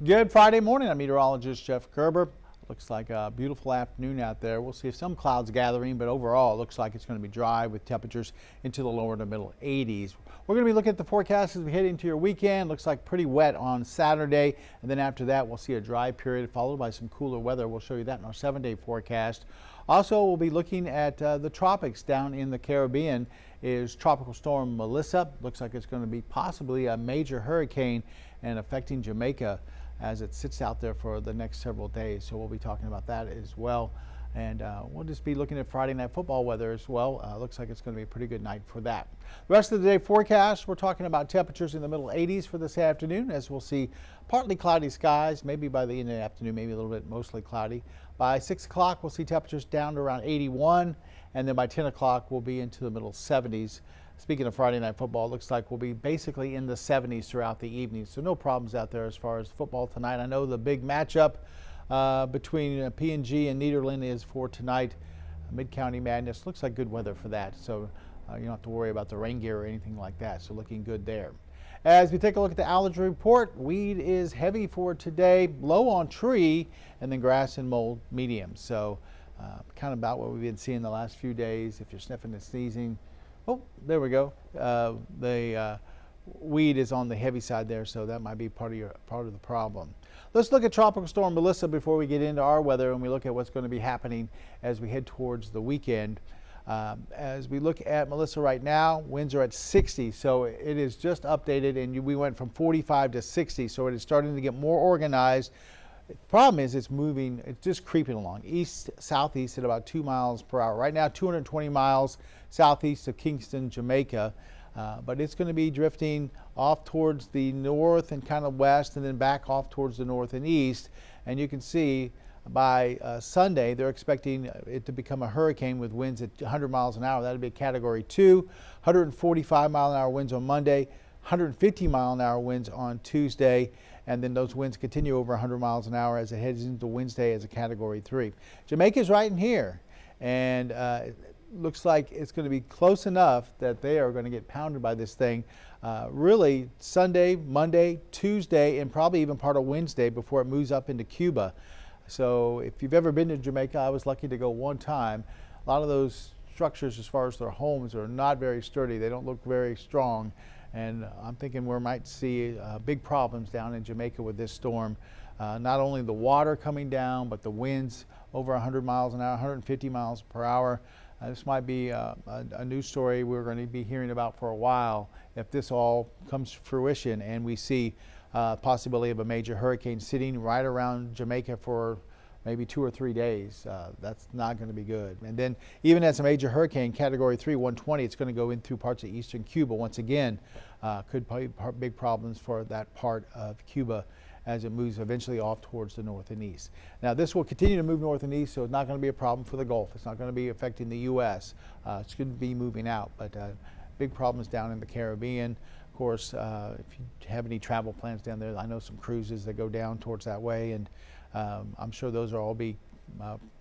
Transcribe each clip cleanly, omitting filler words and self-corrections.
Good Friday morning. I'm meteorologist Jeff Gerber. Looks like a beautiful afternoon out there. We'll see if some clouds gathering, but overall it looks like it's going to be dry with temperatures into the lower to middle 80s. We're going to be looking at the forecast as we head into your weekend. Looks like pretty wet on Saturday, and then after that we'll see a dry period followed by some cooler weather. We'll show you that in our 7-day forecast. Also, we'll be looking at the tropics down in the Caribbean. Is Tropical Storm Melissa. Looks like it's going to be possibly a major hurricane and affecting Jamaica as it sits out there for the next several days. So we'll be talking about that as well. And we'll just be looking at Friday night football weather as well. Looks like it's going to be a pretty good night for that. The rest of the day forecast, we're talking about temperatures in the middle 80s for this afternoon, as we'll see partly cloudy skies, maybe by the end of the afternoon, maybe a little bit mostly cloudy. By 6 o'clock, we'll see temperatures down to around 81, and then by 10 o'clock, we'll be into the middle 70s. Speaking of Friday night football, it looks like we'll be basically in the 70s throughout the evening, so no problems out there as far as football tonight. I know the big matchup between P&G and Nederland is for tonight. Mid-County Madness. Looks like good weather for that, so you don't have to worry about the rain gear or anything like that, so looking good there. As we take a look at the allergy report, weed is heavy for today, low on tree, and then grass and mold medium. So kind of about what we've been seeing the last few days. If you're sniffing and sneezing, oh, there we go. The weed is on the heavy side there, so that might be part of the problem. Let's look at Tropical Storm Melissa before we get into our weather and we look at what's going to be happening as we head towards the weekend. As we look at Melissa right now, winds are at 60, so it is just updated, and we went from 45 to 60, so it is starting to get more organized. The problem is it's moving, it's just creeping along east-southeast at about 2 miles per hour. Right now, 220 miles southeast of Kingston, Jamaica, but it's going to be drifting off towards the north and kind of west, and then back off towards the north and east. And you can see by Sunday, they're expecting it to become a hurricane with winds at 100 miles an hour. That would be a Category 2, 145 mile an hour winds on Monday, 150 mile an hour winds on Tuesday, and then those winds continue over 100 miles an hour as it heads into Wednesday as a Category 3. Jamaica's right in here, and it looks like it's going to be close enough that they are going to get pounded by this thing really Sunday, Monday, Tuesday, and probably even part of Wednesday before it moves up into Cuba. So if you've ever been to Jamaica, I was lucky to go one time. A lot of those structures as far as their homes are not very sturdy. They don't look very strong. And I'm thinking we might see big problems down in Jamaica with this storm. Not only the water coming down, but the winds over 100 miles an hour, 150 miles per hour. This might be a news story we're going to be hearing about for a while if this all comes to fruition and we see possibility of a major hurricane sitting right around Jamaica for maybe 2 or 3 days. That's not going to be good. And then even as a major hurricane, Category 3, 120, it's going to go in through parts of eastern Cuba. Once again, could be big problems for that part of Cuba as it moves eventually off towards the north and east. Now this will continue to move north and east, so it's not going to be a problem for the Gulf. It's not going to be affecting the U.S. It's going to be moving out, but big problems down in the Caribbean. Of course, if you have any travel plans down there, I know some cruises that go down towards that way, and I'm sure those will all be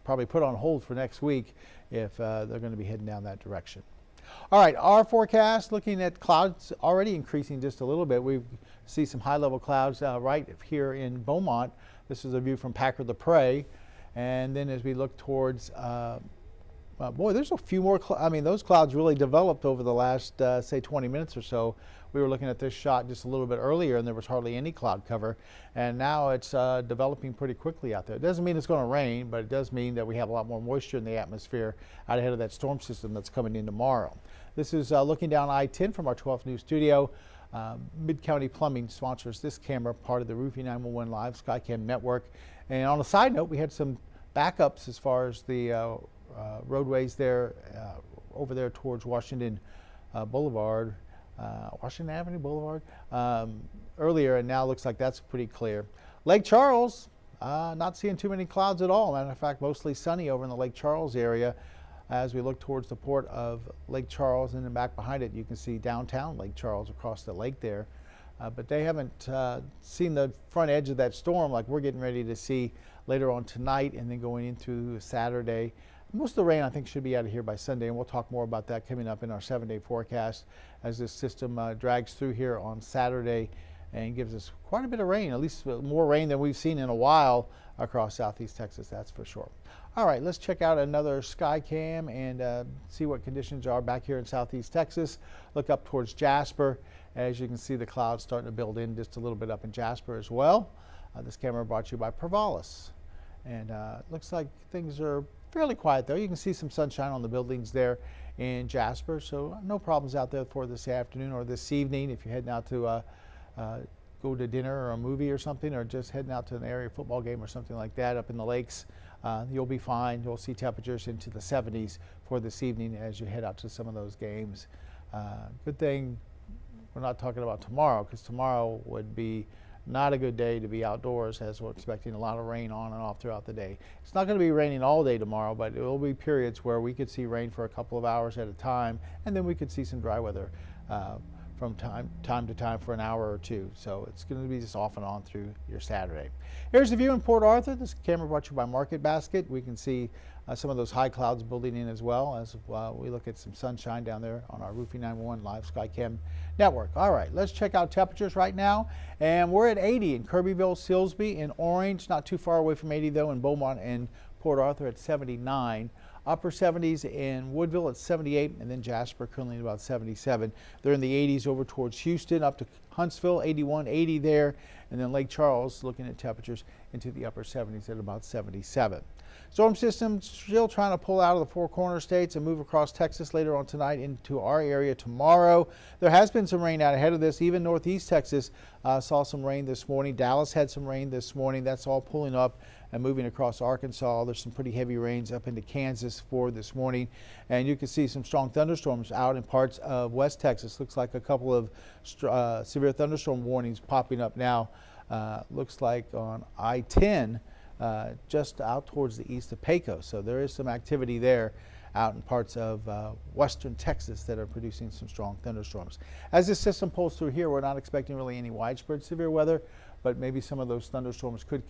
probably put on hold for next week if they're going to be heading down that direction. All right, our forecast, looking at clouds already increasing just a little bit. We see some high-level clouds right here in Beaumont. This is a view from Packer-the-Prairie. And then as we look towards, boy, there's a few more, I mean, those clouds really developed over the last, say, 20 minutes or so. We were looking at this shot just a little bit earlier, and there was hardly any cloud cover. And now it's developing pretty quickly out there. It doesn't mean it's going to rain, but it does mean that we have a lot more moisture in the atmosphere out ahead of that storm system that's coming in tomorrow. This is looking down I-10 from our 12th News studio. Mid-County Plumbing sponsors this camera, part of the Roofing 911 Live Skycam network. And on a side note, we had some backups as far as the roadways there, over there towards Washington Boulevard. Washington Avenue Boulevard earlier, and now looks like that's pretty clear. Lake Charles, not seeing too many clouds at all. Matter of fact, mostly sunny over in the Lake Charles area. As we look towards the port of Lake Charles, and then back behind it, you can see downtown Lake Charles across the lake there. But they haven't seen the front edge of that storm like we're getting ready to see later on tonight and then going into Saturday. Most of the rain, I think, should be out of here by Sunday, and we'll talk more about that coming up in our 7-day forecast as this system drags through here on Saturday and gives us quite a bit of rain, at least more rain than we've seen in a while across southeast Texas, that's for sure. All right, let's check out another sky cam and see what conditions are back here in southeast Texas. Look up towards Jasper. As you can see, the clouds starting to build in just a little bit up in Jasper as well. This camera brought to you by Provalis. And it looks like things are fairly quiet though. You can see some sunshine on the buildings there in Jasper, so no problems out there for this afternoon or this evening if you're heading out to go to dinner or a movie or something, or just heading out to an area football game or something like that up in the lakes. You'll be fine. You'll see temperatures into the 70s for this evening as you head out to some of those games. Good thing we're not talking about tomorrow, because tomorrow would be not a good day to be outdoors, as we're expecting a lot of rain on and off throughout the day. It's not going to be raining all day tomorrow, but it will be periods where we could see rain for a couple of hours at a time, and then we could see some dry weather from time to time for an hour or two. So it's going to be just off and on through your Saturday. Here's the view in Port Arthur. This camera brought to you by Market Basket. We can see some of those high clouds building in as well as we look at some sunshine down there on our Roofing 911 live SkyCam network. All right, let's check out temperatures right now. And we're at 80 in Kirbyville, Silsbee, in Orange, not too far away from 80 though, in Beaumont and Port Arthur at 79. Upper 70s in Woodville at 78, and then Jasper currently at about 77. They're in the 80s over towards Houston, up to Huntsville, 81, 80 there, and then Lake Charles looking at temperatures into the upper 70s at about 77. Storm system still trying to pull out of the Four Corner states and move across Texas later on tonight into our area tomorrow. There has been some rain out ahead of this. Even northeast Texas saw some rain this morning. Dallas had some rain this morning. That's all pulling up and moving across Arkansas. There's some pretty heavy rains up into Kansas for this morning. And you can see some strong thunderstorms out in parts of West Texas. Looks like a couple of severe thunderstorm warnings popping up now. Looks like on I-10. Just out towards the east of Pecos. So there is some activity there out in parts of western Texas that are producing some strong thunderstorms. As this system pulls through here, we're not expecting really any widespread severe weather, but maybe some of those thunderstorms could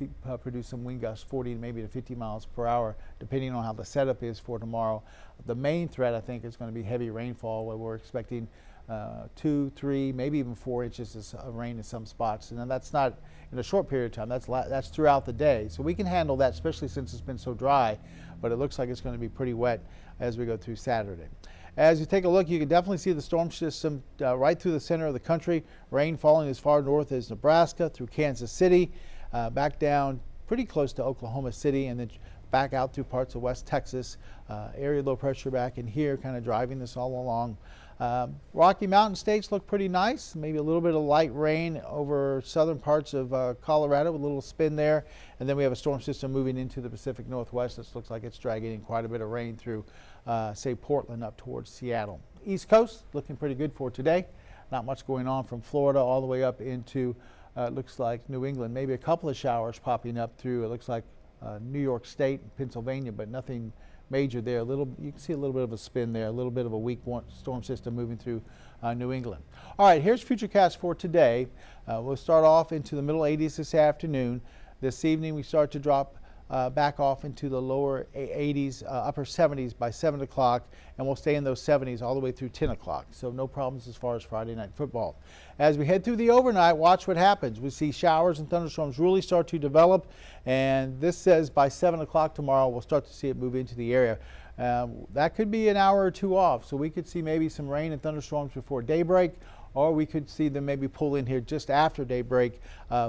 produce some wind gusts 40 to maybe to 50 miles per hour, depending on how the setup is for tomorrow. The main threat, I think, is going to be heavy rainfall, where we're expecting 2, 3, maybe even 4 inches of rain in some spots. And then that's not in a short period of time, that's throughout the day. So we can handle that, especially since it's been so dry, but it looks like it's going to be pretty wet as we go through Saturday. As you take a look, you can definitely see the storm system right through the center of the country. Rain falling as far north as Nebraska, through Kansas City, back down pretty close to Oklahoma City, and then back out through parts of West Texas. Area low pressure back in here, kind of driving this all along. Rocky Mountain states look pretty nice. Maybe a little bit of light rain over southern parts of Colorado with a little spin there. And then we have a storm system moving into the Pacific Northwest. This looks like it's dragging in quite a bit of rain through, say, Portland up towards Seattle. East Coast looking pretty good for today. Not much going on from Florida all the way up into, looks like New England. Maybe a couple of showers popping up through, it looks like New York State, Pennsylvania, but nothing major there. You can see a little bit of a spin there, a little bit of a weak storm system moving through New England. All right, here's Futurecast for today. We'll start off into the middle 80s this afternoon. This evening we start to drop back off into the lower 80s, upper 70s by 7 o'clock, and we'll stay in those 70s all the way through 10 o'clock. So no problems as far as Friday night football. As we head through the overnight, watch what happens. We see showers and thunderstorms really start to develop, and this says by 7 o'clock tomorrow we'll start to see it move into the area. That could be an hour or two off, so we could see maybe some rain and thunderstorms before daybreak, or we could see them maybe pull in here just after daybreak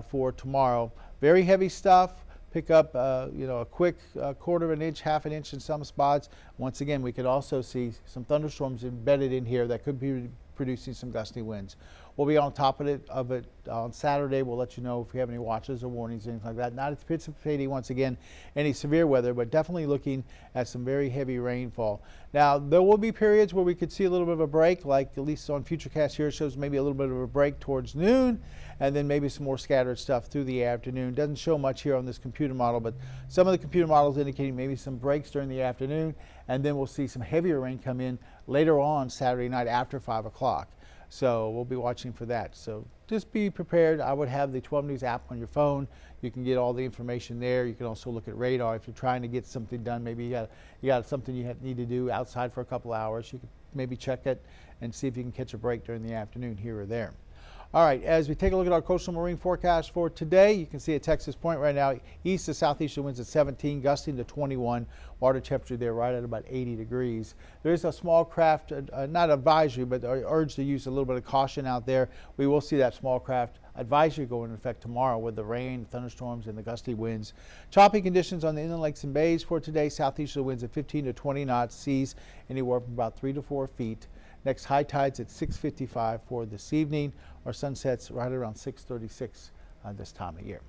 for tomorrow. Very heavy stuff. Pick up a quick quarter of an inch, half an inch in some spots. Once again, we could also see some thunderstorms embedded in here that could be producing some gusty winds. We'll be on top of it on Saturday. We'll let you know if we have any watches or warnings, anything like that. Not anticipating, once again, any severe weather, but definitely looking at some very heavy rainfall. Now, there will be periods where we could see a little bit of a break, like at least on Futurecast here, it shows maybe a little bit of a break towards noon, and then maybe some more scattered stuff through the afternoon. Doesn't show much here on this computer model, but some of the computer models indicating maybe some breaks during the afternoon, and then we'll see some heavier rain come in later on Saturday night after 5 o'clock. So we'll be watching for that. So just be prepared. I would have the 12 News app on your phone. You can get all the information there. You can also look at radar if you're trying to get something done. Maybe you got something you need to do outside for a couple hours. You could maybe check it and see if you can catch a break during the afternoon here or there. All right, as we take a look at our coastal marine forecast for today, you can see at Texas Point right now, east to southeastern winds at 17, gusting to 21. Water temperature there right at about 80 degrees. There is a small craft, not advisory, but urge to use a little bit of caution out there. We will see that small craft advisory go into effect tomorrow with the rain, thunderstorms, and the gusty winds. Choppy conditions on the inland lakes and bays for today. Southeastern winds at 15 to 20 knots, seas anywhere from about 3 to 4 feet. Next high tides at 6:55 for this evening. Our sunsets right around 6:36 this time of year.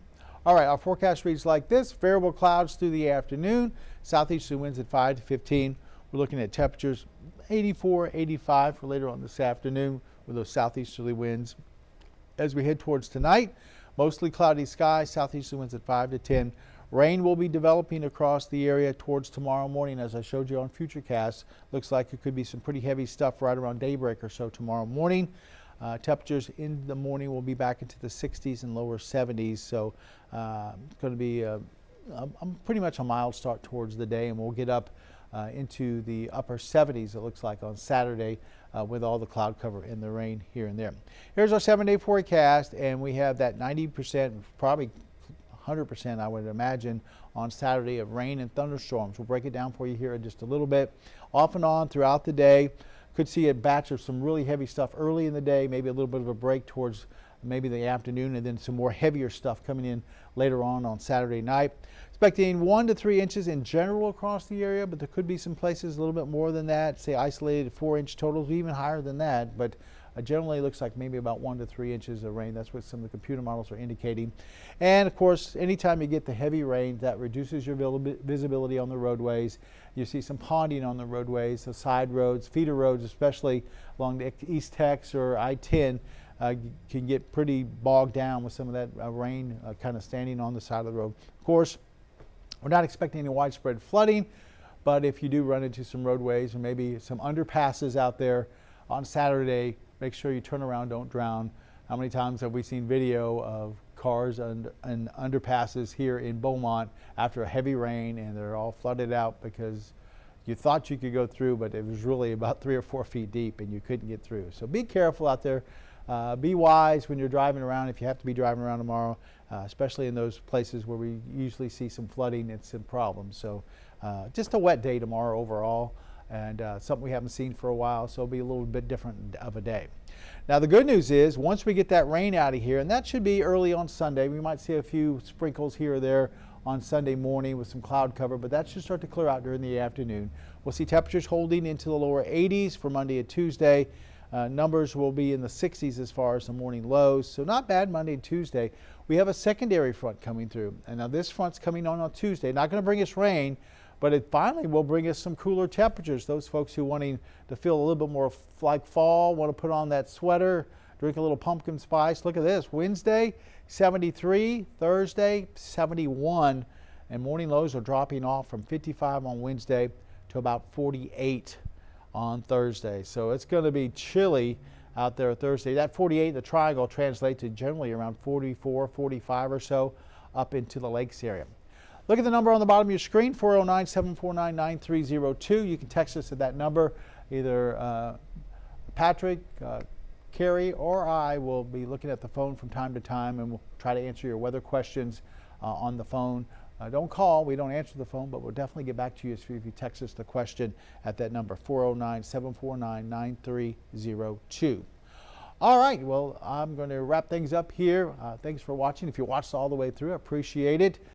All right, our forecast reads like this. Variable clouds through the afternoon. Southeastern winds at 5 to 15. We're looking at temperatures 84, 85 for later on this afternoon with those southeasterly winds. As we head towards tonight, mostly cloudy skies. Southeastern winds at 5 to 10. Rain will be developing across the area towards tomorrow morning, as I showed you on Futurecast. Looks like it could be some pretty heavy stuff right around daybreak or so tomorrow morning. Temperatures in the morning will be back into the 60s and lower 70s, so it's going to be pretty much a mild start towards the day, and we'll get up into the upper 70s, it looks like, on Saturday with all the cloud cover and the rain here and there. Here's our 7-day forecast, and we have that 90%, probably 100%, I would imagine, on Saturday of rain and thunderstorms. We'll break it down for you here in just a little bit. Off and on throughout the day. Could see a batch of some really heavy stuff early in the day, maybe a little bit of a break towards maybe the afternoon, and then some more heavier stuff coming in later on Saturday night. Expecting 1 to 3 inches in general across the area, but there could be some places a little bit more than that, say isolated 4-inch totals, even higher than that, but generally looks like maybe about 1 to 3 inches of rain. That's what some of the computer models are indicating. And of course, anytime you get the heavy rain, that reduces your visibility on the roadways. You see some ponding on the roadways, the side roads, feeder roads, especially along the East Tex or I-10, can get pretty bogged down with some of that rain kind of standing on the side of the road. Of course, we're not expecting any widespread flooding, but if you do run into some roadways or maybe some underpasses out there on Saturday, make sure you turn around, don't drown. How many times have we seen video of cars and underpasses here in Beaumont after a heavy rain, and they're all flooded out because you thought you could go through, but it was really about 3 or 4 feet deep and you couldn't get through. So be careful out there. Be wise when you're driving around, if you have to be driving around tomorrow, especially in those places where we usually see some flooding and some problems. So just a wet day tomorrow overall, and something we haven't seen for a while, so it'll be a little bit different of a day. Now the good news is, once we get that rain out of here, and that should be early on Sunday, we might see a few sprinkles here or there on Sunday morning with some cloud cover, but that should start to clear out during the afternoon. We'll see temperatures holding into the lower 80s for Monday and Tuesday. Numbers will be in the 60s as far as the morning lows, so not bad Monday and Tuesday. We have a secondary front coming through, and now this front's coming on Tuesday. Not going to bring us rain, but it finally will bring us some cooler temperatures. Those folks who wanting to feel a little bit more like fall, want to put on that sweater, drink a little pumpkin spice. Look at this. Wednesday, 73. Thursday, 71. And morning lows are dropping off from 55 on Wednesday to about 48 on Thursday. So it's going to be chilly out there Thursday. That 48, the triangle, translates to generally around 44, 45 or so up into the lakes area. Look at the number on the bottom of your screen, 409-749-9302. You can text us at that number. Either Patrick, Carrie, or I will be looking at the phone from time to time, and we'll try to answer your weather questions on the phone. Don't call. We don't answer the phone, but we'll definitely get back to you if you text us the question at that number, 409-749-9302. All right, well, I'm going to wrap things up here. Thanks for watching. If you watched all the way through, I appreciate it.